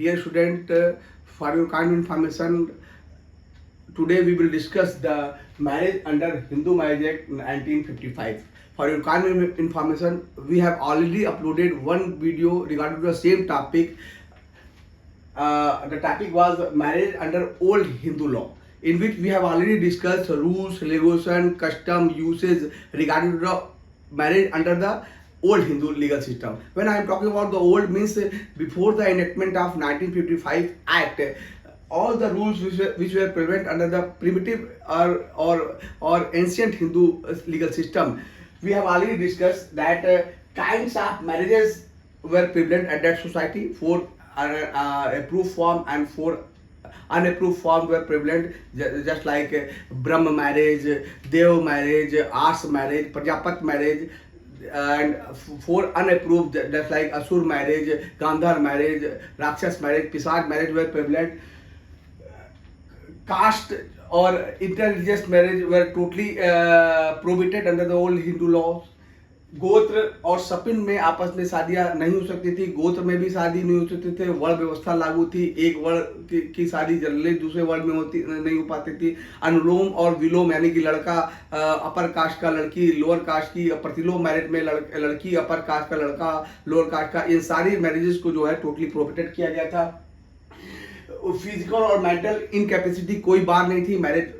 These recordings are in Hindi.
Dear student, for your kind information, today we will discuss the marriage under Hindu Marriage Act 1955. For your kind information, we have already uploaded one video regarding the same topic. The topic was marriage under old Hindu law, in which we have already discussed rules, regulation, custom, usage regarding the marriage under the old Hindu legal system. When I am talking about the old, means before the enactment of 1955 Act, all the rules which were prevalent under the primitive or ancient Hindu legal system, we have already discussed that kinds of marriages were prevalent at that society. For approved form and for unapproved form were prevalent, just like Brahma marriage, Dev marriage, Ars marriage, Prajapat marriage, and for unapproved, just like Asur marriage, Gandhar marriage, Rakshas marriage, Pisag marriage were prevalent. Caste or interreligious marriage were totally prohibited under the old Hindu laws. गोत्र और सपिन में आपस में शादियां नहीं हो सकती थी, गोत्र में भी शादी नहीं हो सकती थी, वर्ण व्यवस्था लागू थी, एक वर्ण की शादी जनरली दूसरे वर्ण में होती नहीं हो पाती थी। अनुलोम और विलोम यानी कि लड़का अपर कास्ट का लड़की लोअर कास्ट की, प्रतिलोम मैरिज में लड़की अपर कास्ट का लड़का लोअर कास्ट का, इन सारी मैरिजेस को जो है टोटली प्रोहिबिटेड किया गया था। फिजिकल और मेंटल इनकैपेसिटी कोई बार नहीं थी, मैरिज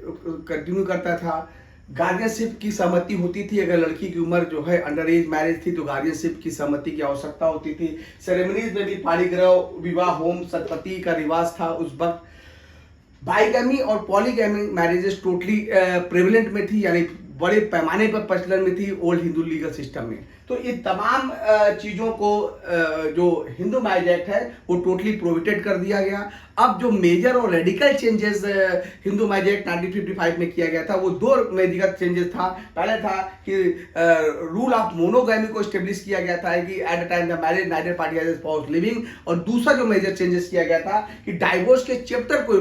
कंटिन्यू करता था। गार्जियनशिप की सहमति होती थी, अगर लड़की की उम्र जो है अंडर एज मैरिज थी तो गार्जियनशिप की सहमति की आवश्यकता होती थी। सेरेमनीज में भी पाणिग्रह, विवाह होम, सतपति का रिवाज था उस वक्त। बाइगैमी और पॉलीगैमी मैरिजेस टोटली प्रेवलेंट में थी, यानी बड़े पैमाने पर प्रचलन में थी ओल्ड हिंदू लीगल सिस्टम में। तो ये तमाम चीज़ों को जो हिंदू मैरिज एक्ट है वो टोटली प्रोहिबिटेड कर दिया गया। अब जो मेजर और radical changes Hindu marriage act 1955 में किया गया था वो दो मेजर चेंजेस था। पहले था कि रूल ऑफ मोनोगैमी को स्टेब्लिश किया गया था कि at the time the marriage neither party has spouse living, और दूसरा जो मेजर चेंजेस किया गया था कि डाइवोर्स के चैप्टर को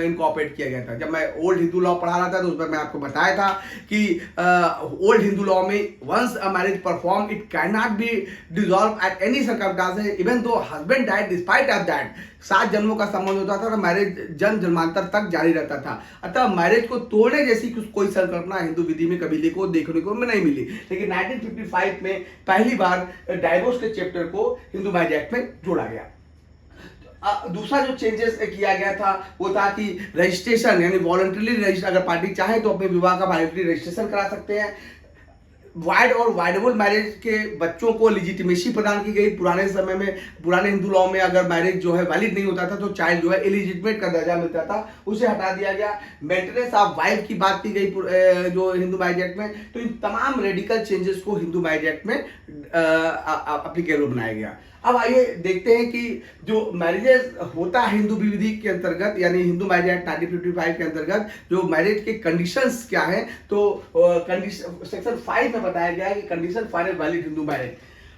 इनकॉर्पोरेट किया गया था। जब मैं ओल्ड हिंदू लॉ पढ़ा रहा था तो उसमें मैं आपको बताया था कि ओल्ड हिंदू लॉ में once a marriage perform it can not be dissolve at any circumstances even though husband died despite of that. 7 जन्मों का संबंध होता था तो मैरिज जन्म जन्मांतर तक जारी रहता था। अतः मैरिज को तोड़ने जैसी कोई संकल्पना हिंदू विधि में कभी को देखने को नहीं मिली। लेकिन 1955 में पहली बार डाइवोर्स के चैप्टर को हिंदू मैरिज एक्ट में जोड़ा गया। दूसरा जो चेंजेस किया गया था वो था कि रजिस्ट्रेशन, यानी वॉलंटरी रजिस्टर, अगर पार्टी चाहे तो अपने विवाह का वॉलंटरी रजिस्ट्रेशन करा सकते हैं। वाइड और वाइडेबल मैरिज के बच्चों को लिजिटिमेसी प्रदान की गई। पुराने समय में, पुराने हिंदू लॉ में अगर मैरिज जो है वैलिड नहीं होता था तो चाइल्ड जो है इलिजिटिमेट का दर्जा मिलता था, उसे हटा दिया गया। मेंटेनेंस ऑफ वाइफ की बात की गई जो हिंदू मैरिज एक्ट में। तो इन तमाम रेडिकल चेंजेस को हिंदू मैरिज एक्ट में एप्लीकेबल बनाया गया। अब आइए देखते हैं कि जो मैरिजेस होता है हिंदू विधि के अंतर्गत, यानी हिंदू मैरिज एक्ट 1955 के अंतर्गत जो मैरिज के कंडीशंस क्या हैं। तो कंडीशन सेक्शन 5 में बताया गया है कि condition for a valid Hindu marriage.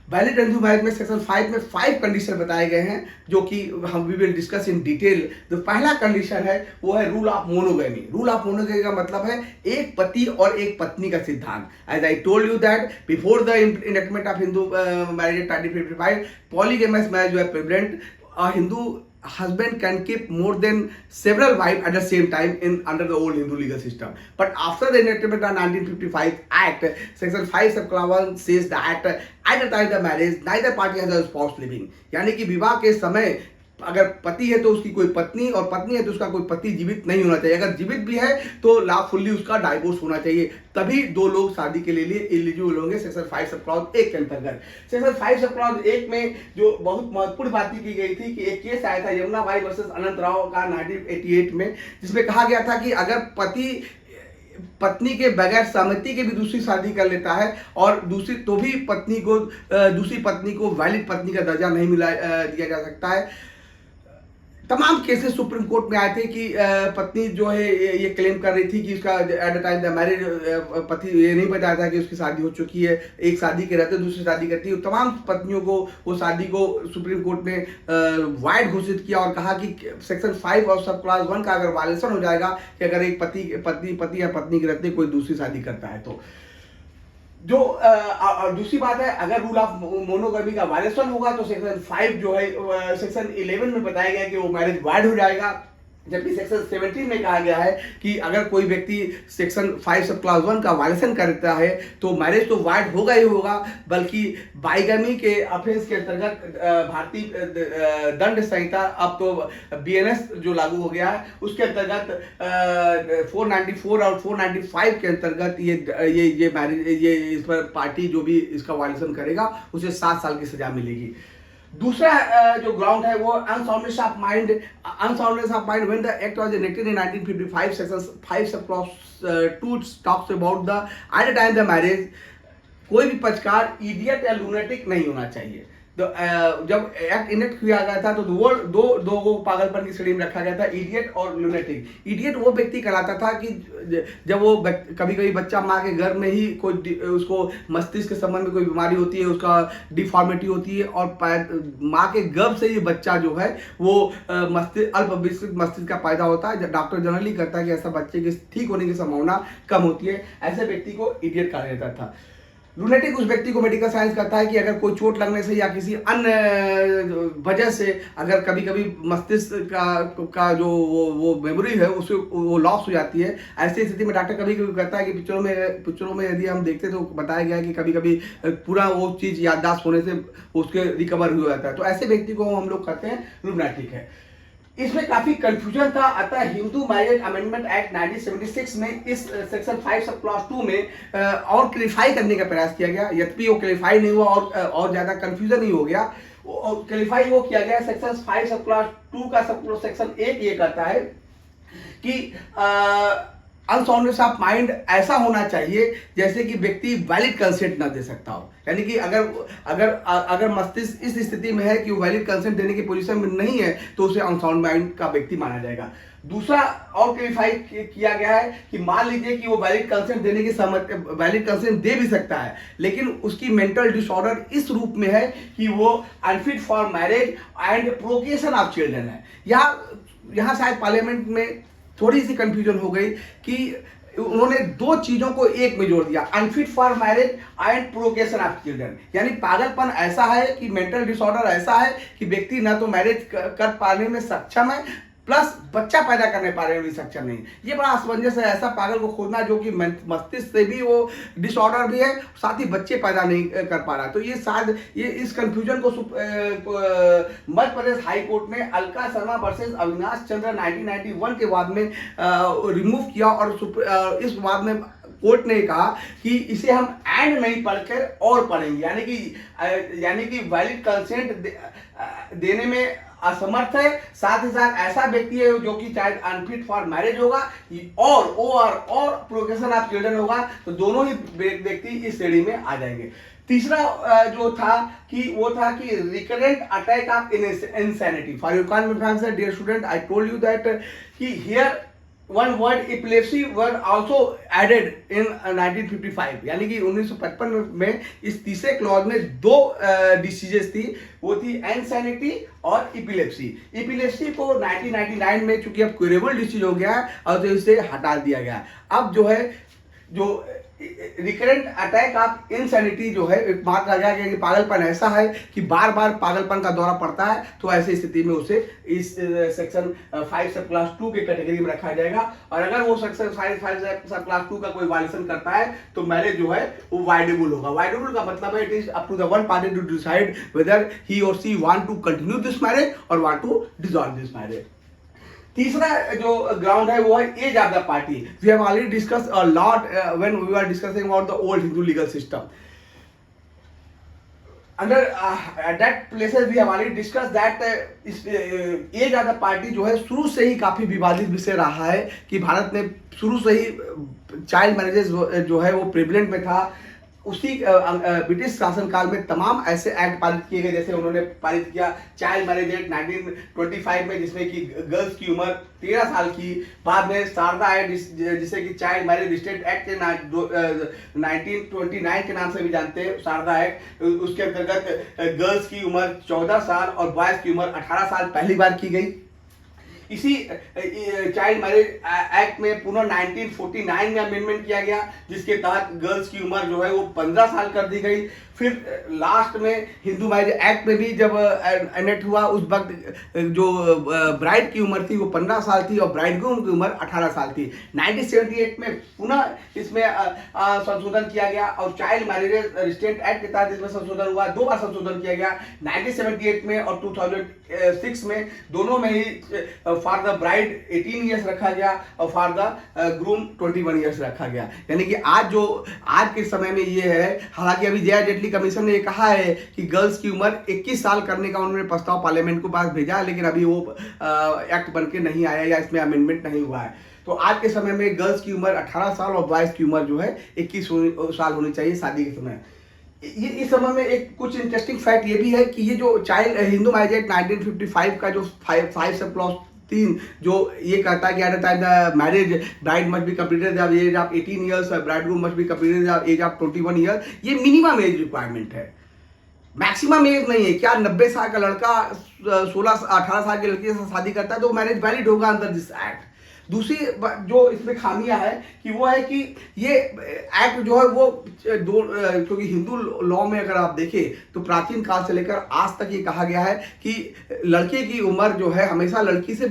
Valid Hindu marriage में सेक्शन 5 में 5 कंडीशन बताए गए हैं जो कि हम we will discuss in detail. जो पहला कंडीशन है वो है rule of monogamy. Rule of monogamy का मतलब है एक पति और एक पत्नी का सिद्धांत। As I told you that before the enactment of Hindu marriage 1955 polygamous marriage were prevalent. A Hindu husband can keep more than several wives at the same time under the old Hindu legal system. But after the enactment of 1955 Act, Section 5 subclause 1 says that at the time of the marriage neither party has a spouse living. यानी कि विवाह के समय अगर पति है तो उसकी कोई पत्नी, और पत्नी है तो उसका कोई पति जीवित नहीं होना चाहिए। अगर जीवित भी है तो लॉफुली उसका डाइवोर्स होना चाहिए, तभी दो लोग शादी के लिए एलिजिबल होंगे सेक्शन 5 सब क्लॉज 1 के अंतर्गत। सेक्शन 5 सब क्लॉज 1 में जो बहुत महत्वपूर्ण बात की गई थी कि एक केस आया था यमुना बाई वर्सेस अनंत राव का 1988 में, जिसमें कहा गया था कि अगर पति पत्नी के बगैर सहमति के भी दूसरी शादी कर लेता है और दूसरी तो भी दूसरी पत्नी को वैलिड पत्नी का दर्जा नहीं दिया जा सकता है। तमाम केसेस सुप्रीम कोर्ट में आए थे कि पत्नी जो है ये क्लेम कर रही थी कि उसका eight the time the marriage पति ये नहीं बताया था कि उसकी शादी हो चुकी है, एक शादी के रहते दूसरी शादी करती है। तमाम पत्नियों को वो शादी को सुप्रीम कोर्ट ने वाइड घोषित किया और कहा कि सेक्शन 5 और सब क्लॉज 1 का अगर वायलेशन हो जाएगा कि अगर एक पति या पत्नी के रहते कोई दूसरी शादी करता है तो जो दूसरी बात है, अगर रूल ऑफ मोनोगमी का वायलेशन होगा तो सेक्शन 5 जो है सेक्शन 11 में बताया गया कि वो मैरिज वाइड हो जाएगा, जबकि सेक्शन 17 में कहा गया है कि अगर कोई व्यक्ति सेक्शन 5 सब क्लास 1 का वायलेशन करता है तो मैरिज तो वाइड होगा ही होगा, बल्कि बाइगमी के ऑफेंस के अंतर्गत भारतीय दंड संहिता अब तो बीएनएस जो लागू हो गया है उसके अंतर्गत 494 और 495 के अंतर्गत ये मैरिज ये इस पर पार्टी जो भी इसका वायलेशन करेगा उसे 7 साल की सजा मिलेगी। दूसरा जो ग्राउंड है वो unsoundness of mind. Unsoundness of mind when the act was enacted in 1955 section 5 sub clause 2 talks about the eight the time the marriage कोई भी पक्षकार इडियट या लूनेटिक नहीं होना चाहिए। तो जब एक्ट इनेक्ट किया गया था तो वो दो पागलपन की श्रेणी में रखा गया था, इडियट और लूनेटिक। इडियट वो व्यक्ति कहलाता था कि जब वो कभी कभी बच्चा माँ के गर्भ में ही कोई उसको मस्तिष्क के संबंध में कोई बीमारी होती है, उसका डिफॉर्मिटी होती है और माँ के गर्भ से ही बच्चा जो है वो अल्प विकसित मस्तिष्क का पैदा होता है। डॉक्टर जनरली कहता है कि ऐसा बच्चे के ठीक होने की संभावना कम होती है, ऐसे व्यक्ति को इडियट कहा जाता था। लूनेटिक उस व्यक्ति को मेडिकल साइंस कहता है कि अगर कोई चोट लगने से या किसी अन्य वजह से अगर कभी कभी मस्तिष्क का जो वो मेमोरी है उससे वो लॉस हो जाती है, ऐसी स्थिति में डॉक्टर कभी कभी कहता है कि पिक्चरों में यदि हम देखते तो बताया गया है कि कभी कभी पूरा वो चीज़ याददाश्त होने से उसके रिकवर हो जाता है, तो ऐसे व्यक्ति को हम लोग कहते हैं लूनेटिक है। इसमें काफी कंफ्यूजन था, अतः हिंदू मैरिज अमेंडमेंट एक्ट 1976 में इस सेक्शन 5 सब क्लॉज 2 में और क्लियरिफाई करने का प्रयास किया गया, यद्यपि वो क्लियरिफाई नहीं हुआ और ज्यादा कंफ्यूजन ही हो गया। क्लियरिफाई वो किया गया सेक्शन 5 सब क्लॉज 2 का सब सेक्शन 1 ये कहता है कि अनसाउंडनेस ऑफ माइंड ऐसा होना चाहिए जैसे कि व्यक्ति वैलिड कंसेंट ना दे सकता हो, यानी कि अगर मस्तिष्क इस स्थिति में है कि वो वैलिड कंसेंट देने की पोजीशन में नहीं है तो उसे अनसाउंड माइंड का व्यक्ति माना जाएगा। दूसरा और क्लियरिफाई किया गया है कि मान लीजिए कि वो वैलिड कंसेंट देने की वैलिड कंसेंट दे भी सकता है, लेकिन उसकी मेंटल डिसऑर्डर इस रूप में है कि वो unfit for marriage and procreation of children है। यहाँ शायद पार्लियामेंट में थोड़ी सी कंफ्यूजन हो गई कि उन्होंने दो चीजों को एक में जोड़ दिया, unfit for marriage and procreation of children, यानी पागलपन ऐसा है कि मेंटल डिसऑर्डर ऐसा है कि व्यक्ति ना तो मैरिज कर पाने में सक्षम है प्लस बच्चा पैदा करने पाने में भी सक्षम नहीं। ये बड़ा असमंजस है, ऐसा पागल को खोजना जो कि मस्तिष्क से भी वो डिसऑर्डर भी है, साथ ही बच्चे पैदा नहीं कर पा रहा। तो ये शायद इस कंफ्यूजन को मध्य प्रदेश हाई कोर्ट ने अलका शर्मा वर्सेस अविनाश चंद्र 1991 के बाद में रिमूव किया और इस बाद में कोर्ट ने कहा कि इसे हम एंड नहीं पढ़कर और पढ़ेंगे, यानी कि वैलिड कंसेंट देने में असमर्थ है, साथ ही साथ ऐसा व्यक्ति है जो कि चाहे अनफिट फॉर मैरिज होगा और प्रोक्रिएशन ऑफ चिल्ड्रन होगा, तो दोनों ही व्यक्ति इस श्रेणी में आ जाएंगे। तीसरा जो था कि recurrent attack of insanity. For your confidence dear student, I told you that कि here one word epilepsy were also added in 1955, यानी कि 1955 में इस तीसरे क्लॉज में दो डिसीजेस थी, वो थी एंसैनिटी और इपिलेप्सी। इपिलेप्सी को 1999 में चूंकि अब क्यूरेबल डिसीज हो गया है और तो इसे हटा दिया गया। अब जो रिकरेंट अटैक ऑफ इंसैनिटी जो है मात्र लगा गया कि पागलपन ऐसा है कि बार बार पागलपन का दौरा पड़ता है, तो ऐसी स्थिति में उसे इस सेक्शन 5 सब क्लास 2 के कैटेगरी में रखा जाएगा। और अगर वो सेक्शन 5 सब क्लास 2 का कोई वायलेशन करता है तो मैरिज जो है वो वाइडेबल होगा। वाइडेबल का मतलब है it is up to the one party to decide whether he or she want to continue this marriage or want to dissolve this marriage. तीसरा जो ग्राउंड है वो है age of the party. We have already discussed a lot when we are discussing about the old Hindu legal system. Under that places we have already discussed that age of the party जो है शुरू से ही काफी विवादित विषय रहा है कि भारत में शुरू से ही चाइल्ड मैरिजेस जो है वो प्रेवलेंट में था। उसी ब्रिटिश शासनकाल में तमाम ऐसे एक्ट पारित किए गए, जैसे उन्होंने पारित किया चाइल्ड मैरिज एक्ट 1925 में, जिसमें कि गर्ल्स की उम्र 13 साल की। बाद में शारदा एक्ट जिसे कि चाइल्ड मैरिज रिस्ट्रिक्ट एक्ट के 1929 के नाम से भी जानते हैं, शारदा एक्ट, उसके अंतर्गत गर्ल्स की उम्र 14 साल और बॉयज की उम्र 18 साल पहली बार की गई। इसी चाइल्ड मैरिज एक्ट में पुनः 1949 में अमेंडमेंट किया गया, जिसके तहत गर्ल्स की उम्र जो है वो 15 साल कर दी गई। फिर लास्ट में हिंदू मैरिज एक्ट में भी जब एनेक्ट हुआ, उस वक्त जो ब्राइड की उम्र थी वो 15 साल थी और ब्राइडग्रूम की उम्र 18 साल थी। 1978 में पुनः इसमें संशोधन किया गया और चाइल्ड मैरिज रिस्ट्रेंट एक्ट के तहत इसमें संशोधन हुआ। 2 बार संशोधन किया गया, 1978 में और 2006 में, दोनों में ही फॉर द ब्राइड 18 ईयर्स रखा गया और फॉर द ग्रूम 21 ईयर्स रखा गया। यानी कि आज के समय में ये है, हालांकि अभी जया जेटली कमीशन ने कहा है कि गर्ल्स की उम्र 21 साल करने का उन्होंने प्रस्ताव पार्लियामेंट को पास भेजा है, लेकिन अभी वो एक्ट बनके नहीं आया या इसमें अमेंडमेंट नहीं हुआ है। तो आज के समय में गर्ल्स की उम्र 18 साल और बॉयज की उम्र जो है 21 साल होनी चाहिए शादी के समय। ये इस समय में एक कुछ इंटरेस्टिंग फैक्ट ये भी है कि ये जो चाइल्ड हिंदू मैरिज एक्ट 1955 का जो 5 सब क्लॉज 3 जो ये कहता है कि at the time the marriage bride must be completed the age of 18 years, bridegroom must be completed the age of 21 year, ये मिनिमम एज रिक्वायरमेंट है, मैक्सिमम एज नहीं है। क्या 90 साल का लड़का 18 साल की लड़की से शादी करता है तो मैरिज वैलिड होगा अंडर दिस एक्ट। दूसरी जो इसमें खामियां है कि वो है कि ये एक्ट जो है वो क्योंकि हिंदू लॉ में अगर आप देखें तो प्राचीन काल से लेकर आज तक ये कहा गया है कि लड़के की उम्र जो है हमेशा लड़की से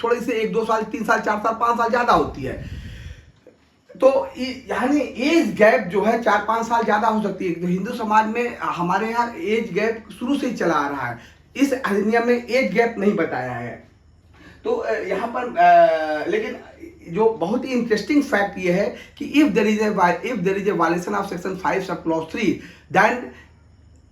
थोड़ी से 1-2 साल, 3 साल, 4 साल, 5 साल ज़्यादा होती है। तो यानी एज गैप जो है 4-5 साल ज़्यादा हो सकती है। तो हिंदू समाज में हमारे यहाँ एज गैप शुरू से ही चला आ रहा है, इस अधिनियम में एज गैप नहीं बताया है। तो यहाँ पर लेकिन जो बहुत ही इंटरेस्टिंग फैक्ट ये है कि if there is a violation of section 5 sub clause 3 then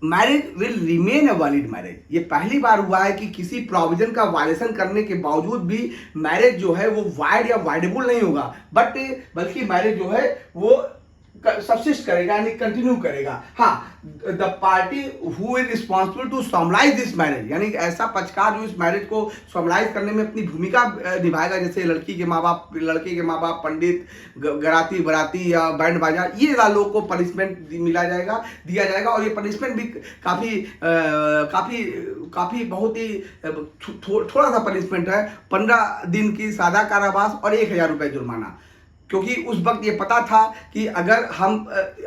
marriage will remain a valid marriage. ये पहली बार हुआ है कि किसी प्रोविजन का वायलेशन करने के बावजूद भी मैरिज जो है वो वाइड या वाइडेबल नहीं होगा, बल्कि मैरिज जो है वो सब्सिस्ट करेगा, यानी कंटिन्यू करेगा। हाँ, the party who is responsible to solemnise this marriage, यानी ऐसा पक्षकार जो इस मैरिज को समलाइज करने में अपनी भूमिका निभाएगा, जैसे लड़के के माँ बाप, पंडित, गराती बराती या बैंड बाजा, ये लोगों को पनिशमेंट दिया जाएगा और ये पनिशमेंट भी काफ़ी बहुत ही थोड़ा सा पनिशमेंट है। 15 दिन की सादा कारावास और 1000 रुपये जुर्माना, क्योंकि उस वक्त ये पता था कि अगर हम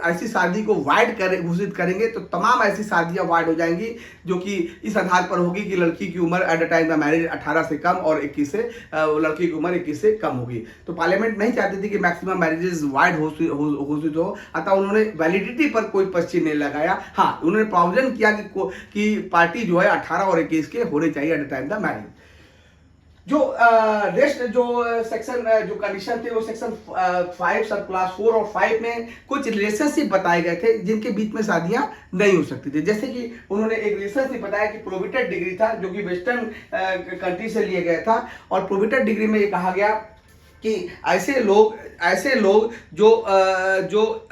ऐसी शादी को वाइड घोषित करेंगे तो तमाम ऐसी शादियां वाइड हो जाएंगी जो कि इस आधार पर होगी कि लड़की की उम्र eight the time the marriage 18 से कम और 21 से लड़की की उम्र 21 से कम होगी। तो पार्लियामेंट नहीं चाहती थी कि मैक्सिमम मैरिजेस वाइड घोषित हो, अतः उन्होंने वैलिडिटी पर कोई पश्चिम नहीं लगाया। हाँ, उन्होंने प्रोविजन किया कि पार्टी जो है 18 और 21 के होने चाहिए eight the time the marriage. जो रेस्ट जो सेक्शन जो कंडीशन थे वो सेक्शन 5 सब क्लास 4 और 5 में कुछ रिलेशनशिप बताए गए थे जिनके बीच में शादियां नहीं हो सकती थी। जैसे कि उन्होंने एक रिलेशनशिप बताया कि प्रोहिबिटेड डिग्री था, जो कि वेस्टर्न कंट्री से लिया गया था, और प्रोहिबिटेड डिग्री में ये कहा गया कि ऐसे लोग जो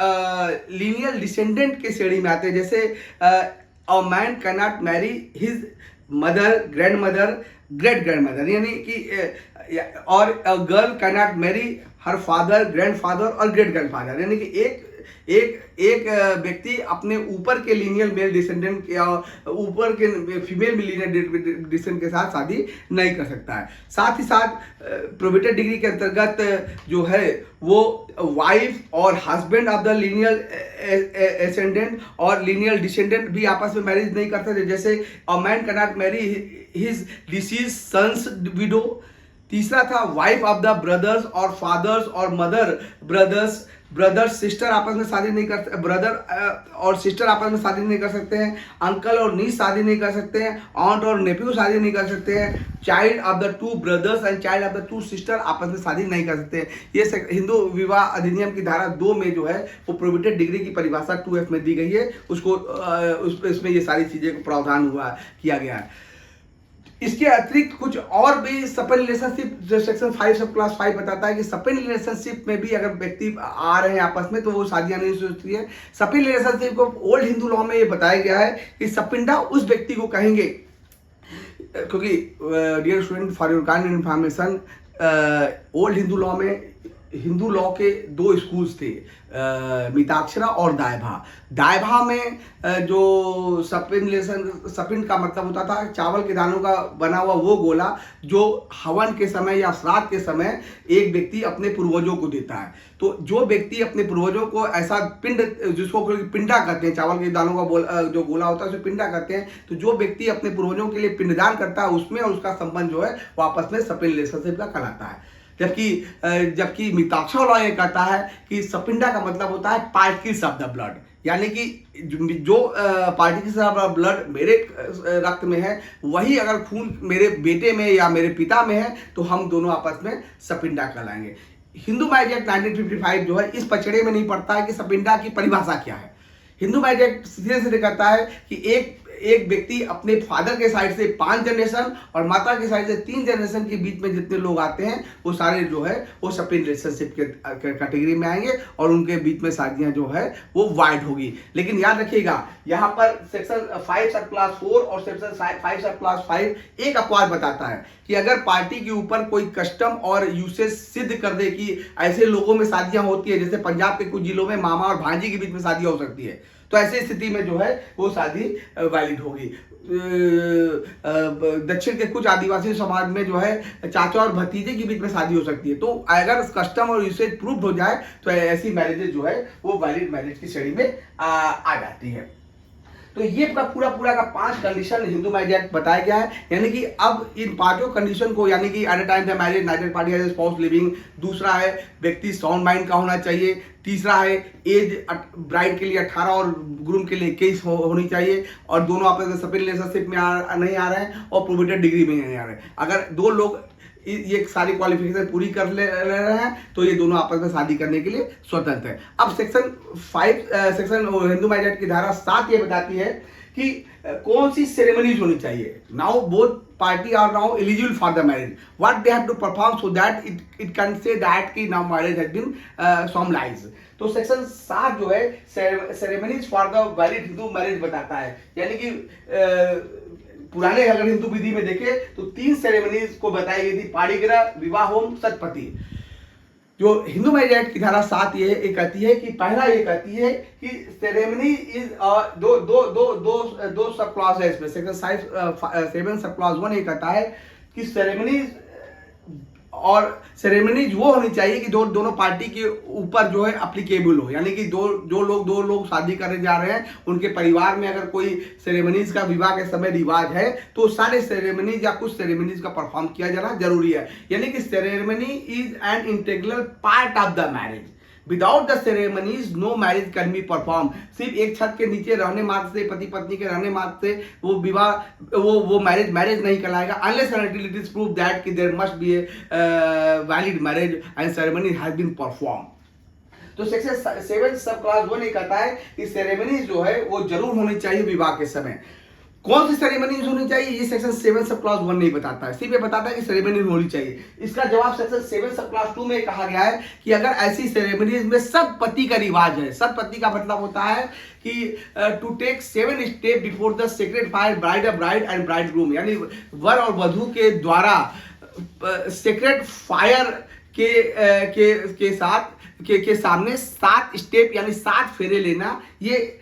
लीनियल डिसेंडेंट के श्रेणी में आते हैं, जैसे a man can not marry his mother, grand mother, great grand mother, यानी कि और a girl can not marry her father, grandfather और ग्रेट ग्रैंडफादर, यानी कि एक व्यक्ति अपने ऊपर के लीनियल मेल डिसेंडेंट या ऊपर के फीमेल लीनियल डिसेंडेंट के साथ शादी नहीं कर सकता है। साथ ही साथ प्रोहिबिटेड डिग्री के अंतर्गत जो है वो वाइफ और husband of the lineal ascendant और लीनियल डिसेंडेंट भी आपस में मैरिज नहीं कर सकते, जैसे a man can not marry his deceased son's widow. तीसरा था वाइफ ऑफ द ब्रदर्स और फादर्स और मदर ब्रदर्स सिस्टर आपस में शादी नहीं कर, ब्रदर और सिस्टर आपस में शादी नहीं कर सकते हैं, अंकल और नीस शादी नहीं कर सकते हैं, ऑन्ट और नेफ्यू शादी नहीं कर सकते हैं, child of the 2 brothers and child of the 2 sister आपस में शादी नहीं कर सकते हैं। ये हिंदू विवाह अधिनियम की धारा 2 में जो है वो प्रोहिबिटेड डिग्री की परिभाषा 2F में दी गई है, उसमें ये सारी चीज़ें को प्रावधान किया गया है। इसके अतिरिक्त कुछ और भी सपन रिलेशनशिप जो सेक्शन 5 सब क्लास 5 बताता है कि सपन रिलेशनशिप में भी अगर व्यक्ति आ रहे हैं आपस में तो वो शादियां नहीं सोचती है। सपिन रिलेशनशिप को ओल्ड हिंदू लॉ में ये बताया गया है कि सपिंडा उस व्यक्ति को कहेंगे, क्योंकि dear student for your kind information, old Hindu law में हिंदू लॉ के दो स्कूल्स थे, मिताक्षरा और दायभा। दायभा में जो सपिन का मतलब होता था चावल के दानों का बना हुआ वो गोला जो हवन के समय या श्राद्ध के समय एक व्यक्ति अपने पूर्वजों को देता है। तो जो व्यक्ति अपने पूर्वजों को ऐसा पिंड, जिसको पिंडा कहते हैं, चावल के दानों का जो गोला होता है उसे पिंडा कहते हैं, तो जो व्यक्ति अपने पूर्वजों के लिए पिंडदान करता है उसमें और उसका संबंध जो है वो आपस में सपिन रिलेशनशिप का कहलाता है। जबकि मिताक्षरा लॉ ये कहता है कि सपिंडा का मतलब होता है पार्टिकल्स ऑफ द ब्लड, यानी कि जो पार्टिकल्स ऑफ ब्लड मेरे रक्त में है वही अगर खून मेरे बेटे में या मेरे पिता में है तो हम दोनों आपस में सपिंडा कहलाएंगे। हिंदू मैरिज एक्ट 1955 जो है इस पचड़े में नहीं पड़ता है कि सपिंडा की परिभाषा क्या है। हिंदू मैरिज एक्ट सीधे सीधे कहता है कि एक व्यक्ति अपने फादर के साइड से 5 जनरेशन और माता के साइड से 3 जनरेशन के बीच में जितने लोग आते हैं वो सारे जो है वो सपिन रिलेशनशिप के कैटेगरी में आएंगे और उनके बीच में शादियां जो है वो वाइड होगी। लेकिन याद रखिएगा यहाँ पर सेक्शन 5 सब क्लास 4 और सेक्शन 5 सब क्लास 5 एक अपवाद बताता है कि अगर पार्टी के ऊपर कोई कस्टम और यूसेज सिद्ध कर दे कि ऐसे लोगों में शादियां होती है, जैसे पंजाब के कुछ जिलों में मामा और भांजी के बीच में शादियां हो सकती है, तो ऐसी स्थिति में जो है वो शादी वैलिड होगी। दक्षिण के कुछ आदिवासी समाज में जो है चाचा और भतीजे के बीच में शादी हो सकती है, तो अगर कस्टम और यूसेज प्रूफ हो जाए तो ऐसी मैरिजेज जो है वो वैलिड मैरिज की श्रेणी में आ जाती है। तो ये पूरा का 5 कंडीशन हिंदू मैरिज एक्ट बताया गया है, यानी कि अब इन 5 कंडीशन को, यानी कि at a time the marriage neither party has spouse living, दूसरा है व्यक्ति साउंड माइंड का होना चाहिए, तीसरा है एज ब्राइड के लिए 18 और ग्रूम के लिए 21 होनी चाहिए और दोनों आपस में सपिन रिलेशनशिप में नहीं आ रहे हैं और प्रोविडेंट डिग्री में नहीं आ रहे हैं। अगर 2 लोग ये सारी क्वालिफिकेशन पूरी कर ले रहे हैं तो ये दोनों आपस में शादी करने के लिए स्वतंत्र है। अब सेक्शन हिंदू मैरिज एक्ट की धारा 7 ये बताती है कि कौन सी सेरेमनीज होनी चाहिए। Now both party are now eligible for the marriage, what they have to perform so that it can say that कि now marriage has been solemnised. तो सेक्शन 7 जो है ceremonies for the valid Hindu marriage बताता है, यानी कि पुराने अगर हिंदू विधि में देखें तो 3 सेरेमनीज को बताई गई थी, पाणिग्रह, विवाह होम, सतपति। जो हिंदू मैरिज एक्ट की धारा 7 ये कहती है कि पहला ये कहती है कि सेरेमनी इज दो सब क्लॉज है इसमें। सेक्शन 7 सब क्लॉज 1 ये कहता है कि सेरेमनीज वो होनी चाहिए कि दोनों पार्टी के ऊपर जो है एप्लीकेबल हो, यानी कि दो लोग शादी करने जा रहे हैं उनके परिवार में अगर कोई सेरेमनीज का विवाह के समय रिवाज है तो सारे सेरेमनीज या कुछ सेरेमनीज का परफॉर्म किया जाना जरूरी है, यानी कि ceremony is an integral part of the marriage. Without the ceremonies no marriage can be perform. सिर्फ एक छत के नीचे रहने मात्र से, पति पत्नी के रहने मात्र से वो विवाह वो मैरिज नहीं कहलाएगा, unless and until it is prove that कि there must be a valid marriage and ceremony has been perform. तो सेक्शन 7 सब क्लॉज 1 ये कहता है कि सेरेमनीज जो है वो जरूर होनी चाहिए विवाह के समय। कौन सी सेरेमनीज होनी चाहिए ये सेक्शन 7 सब क्लॉज 1 नहीं बताता है, सिर्फ ये बताता है कि सेरेमनी होनी चाहिए। इसका जवाब सेक्शन 7 सब क्लॉज 2 में कहा गया है कि अगर ऐसी सेरेमनीज में सब पति का रिवाज है, सब पति का मतलब होता है कि to take 7 step before the sacred fire bride and bridegroom, यानी वर और वधू के द्वारा सेक्रेड फायर के सामने 7 स्टेप यानी 7 फेरे लेना, ये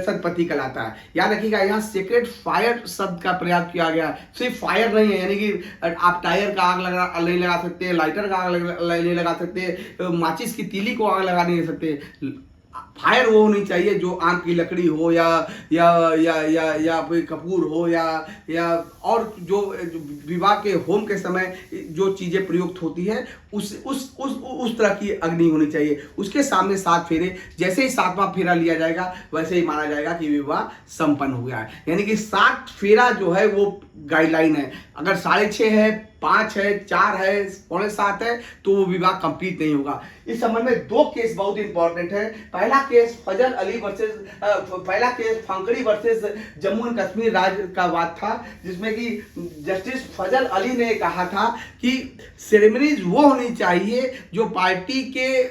सतपति कहलाता है। याद रखिएगा यहाँ सेक्रेड फायर शब्द का प्रयोग किया गया, सिर्फ फायर नहीं है, यानी कि आप टायर का आग नहीं लगा सकते, लाइटर का आग नहीं लगा सकते, माचिस की तीली को आग लगा नहीं सकते। फायर वो होनी चाहिए जो आम की लकड़ी हो या कोई कपूर हो या और जो विवाह के होम के समय जो चीजें प्रयुक्त होती है उस तरह की अग्नि होनी चाहिए। उसके सामने 7 फेरे, जैसे ही 7वां फेरा लिया जाएगा वैसे ही माना जाएगा कि विवाह संपन्न हो गया है। यानी कि 7 फेरा जो है वो गाइडलाइन है। अगर 6.5 है, 5 है, 4 है, 6.25 है तो वो विवाह कंप्लीट नहीं होगा। इस संबंध में 2 केस बहुत इंपॉर्टेंट है। पहला केस फांकड़ी वर्सेस जम्मू एंड कश्मीर राज्य का वाद था, जिसमें कि जस्टिस फजल अली ने कहा था कि सेरेमनीज वो होनी चाहिए जो पार्टी के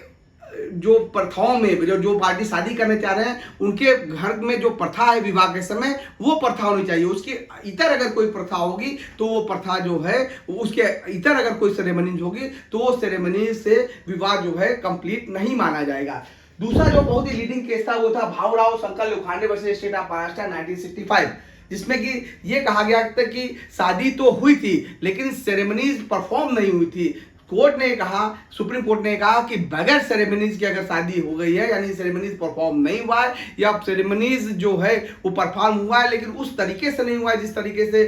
जो प्रथाओं में जो पार्टी शादी करने चाह रहे हैं उनके घर में जो प्रथा है विवाह के समय वो प्रथा होनी चाहिए। उसके इतर अगर कोई प्रथा होगी तो वो प्रथा जो है उसके इतर अगर कोई सेरेमनीज होगी तो वो सेरेमनी से विवाह जो है कंप्लीट नहीं माना जाएगा। दूसरा जो बहुत ही लीडिंग केस था वो था Bhaurao Shankar Lokhande versus state of Maharashtra 1965, जिसमें कि ये कहा गया था कि शादी तो हुई थी लेकिन सेरेमनीज परफॉर्म नहीं हुई थी। कोर्ट ने कहा, सुप्रीम कोर्ट ने कहा कि बगैर सेरेमनीज की अगर शादी हो गई है यानी सेरेमनीज परफॉर्म नहीं हुआ है या सेरेमनीज जो है वो परफॉर्म हुआ है लेकिन उस तरीके से नहीं हुआ है जिस तरीके से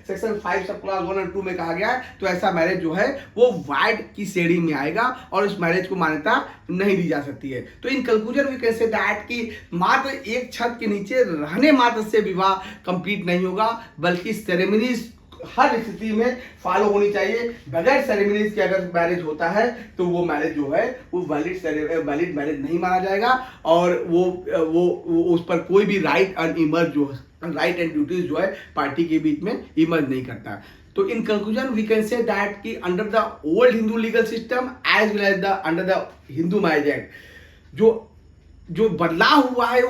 सेक्शन 5 सब क्लॉज 1 और 2 में कहा गया है, तो ऐसा मैरिज जो है वो वाइड की श्रेणी में आएगा और इस मैरिज को मान्यता नहीं दी जा सकती है। तो in conclusion we can say that कि मात्र एक छत के नीचे रहने मात्र से विवाह कंप्लीट नहीं होगा बल्कि सेरेमनीज हर स्थिति में फॉलो होनी चाहिए। बगैर सेरेमनीज के अगर मैरिज होता है तो वो मैरिज जो है वो वैलिड मैरिज नहीं माना जाएगा और वो उस पर कोई भी राइट एंड इमर्ज जो राइट एंड ड्यूटीज जो है पार्टी के बीच में इमर्ज नहीं करता। तो in conclusion we can say that कि under the old Hindu legal system as well as the under the Hindu marriage act जो बदलाव हुआ है वो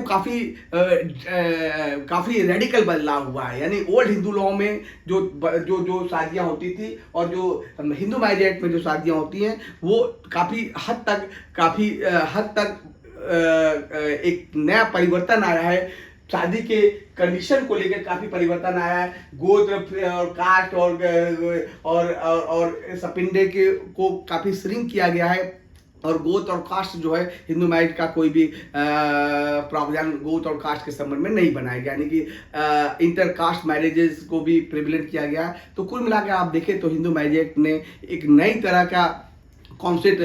काफ़ी रेडिकल बदलाव हुआ है। यानी ओल्ड हिंदू लॉ में जो शादियाँ होती थी और जो हिंदू मैरिज एक्ट में जो शादियाँ होती हैं वो काफ़ी हद तक एक नया परिवर्तन आया है। शादी के कंडीशन को लेकर काफ़ी परिवर्तन आया है। गोत्र और कास्ट और सपिंडे को काफ़ी श्रिंक किया गया है और गोत्र और कास्ट जो है हिंदू मैरिज का कोई भी प्रावधान गोत्र और कास्ट के संबंध में नहीं बनाया गया, यानी कि इंटर कास्ट मैरिजेस को भी प्रिविलेज किया गया। तो कुल मिलाकर आप देखें तो हिंदू मैरिज एक्ट ने एक नई तरह का कॉन्सेप्ट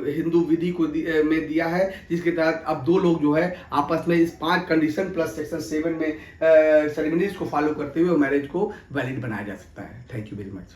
हिंदू विधि को में दिया है, जिसके तहत अब दो लोग जो है आपस में इस 5 कंडीशन प्लस सेक्शन 7 में सेरेमनीज को फॉलो करते हुए मैरिज को वैलिड बनाया जा सकता है। Thank you very much.